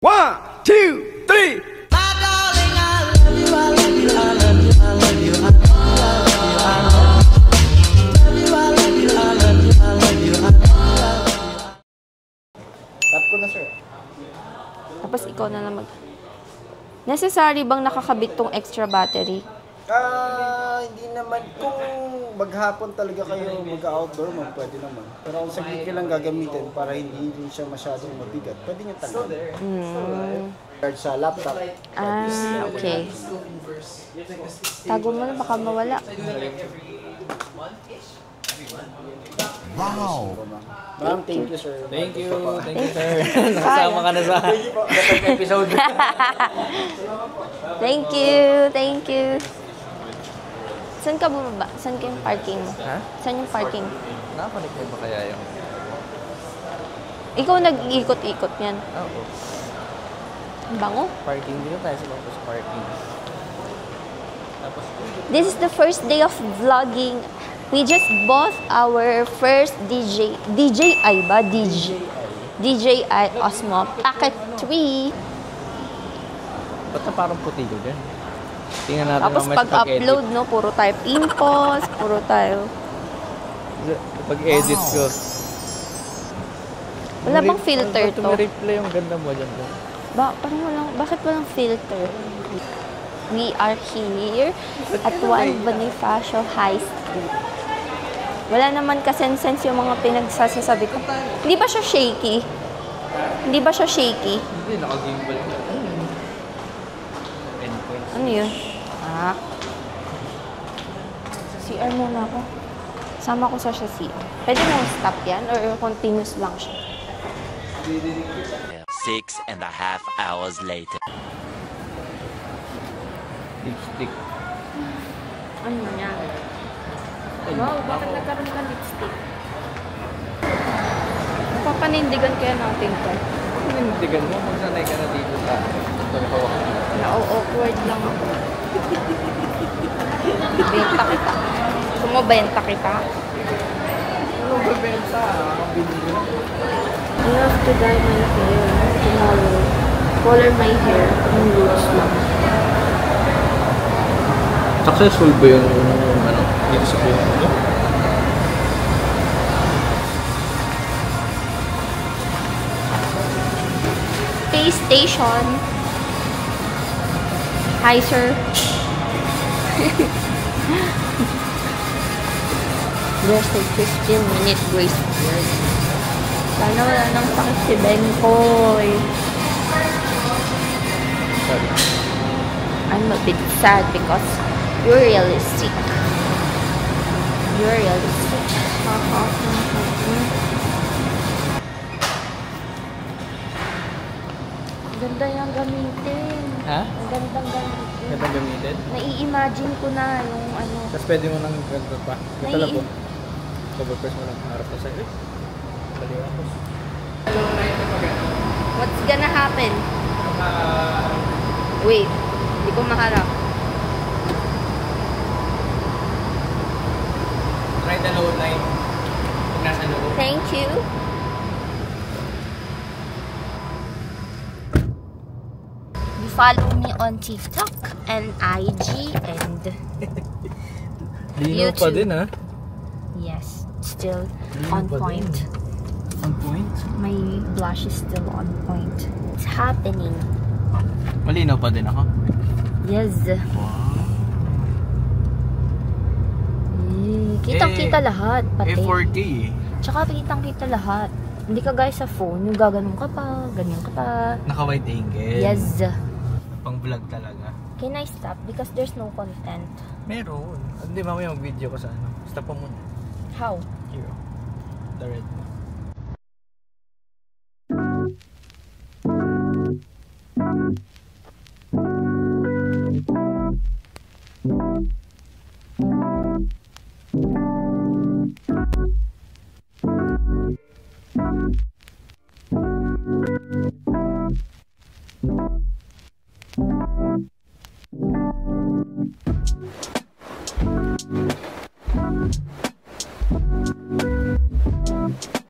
1, 2, 3. Tap ko na, sir. Tapos ikaw na lang Necessary bang nakakabit tong extra battery? Hindi naman. Kung maghapon talaga kayo mag-outdoor, pwede naman. Pero kung saglit ka lang gagamitin para hindi rin siya masyadong mabigat, pwede nyo tanggalin. Sa laptop. Okay. Tago mo na, baka mawala. Wow! Ma'am, thank you, sir. Thank you, sir. Nakasama ka na sa episode. Thank you. Saan ka bumaba? Saan ka yung parking mo? Ha? Saan yung parking? Nakakonect ba kaya yung... Ikaw nag-iikot-ikot yan. Oo. Ang bango. Parking. Dito tayo sa parking. Tapos... This is the first day of vlogging. We just bought our first DJI Osmo Pocket 3. Ba't na parang puti ko dyan? Tingnan natin. Tapos pag-upload, no, puro tayo pimples, puro tayo. Pag-edit ko. Wala bang filter to? Tumiriplay yung ganda mo dyan. Bakit walang filter? We are here at 1 Bonifacio High Street. Wala naman kasensense yung mga pinagsasabi ko. Hindi ba siya shaky? Hindi, naka-gimbal ka. Ano yun? CR muna ako. Sama ko sa CR. Pwede mo stop yan or continuous lang siya? 6.5 hours later. Lipstick. Ano yan? Wow, bakit nagkaroon ka lipstick? Papanindigan kaya natin to. Panindigan mo, magsanay ka na dito sa hawak. Na-awkward lang ako. Benta kita. Sumabenta kita. Ano ba benta? I have to dye my hair tomorrow. Color my hair. Yung roots lang. Successful ba yung dito sa buhay mo? Space station. Hi, sir. There's a 15-minute grace period. Sana wala nang sakit si Benkoy. I'm a bit sad because you're really sick. Ganda yung gamitin. Ha? Ang gandang gamitin. Ganda gamitin? Nai-imagine ko na yung ano. Tapos pwede mo nang ganda pa. Ito lang po. Cover-press mo lang. Harap na sa'yo. Baliwa ko. What's gonna happen? Wait. Hindi ko maharap. Try the load line. Pag nasa loob. Thank you. You follow me on TikTok and IG and Lino pa YouTube. din, ha? Yes, still Lino on pa point. din. On point? My blush is still on point. It's happening. Malinaw pa din ako? Yes. Wow. Kitang-kita lahat, pati. A4K. Tsaka kitang-kita lahat. Hindi ka guys sa phone, yung gaganon ka pa, ganyan ka pa. Naka-wide angle. Yes. Pang vlog talaga. Can I stop? Because there's no content. Meron. Hindi, mamaya mag-video ko sa ano. Stop pa muna. How? Here. The red.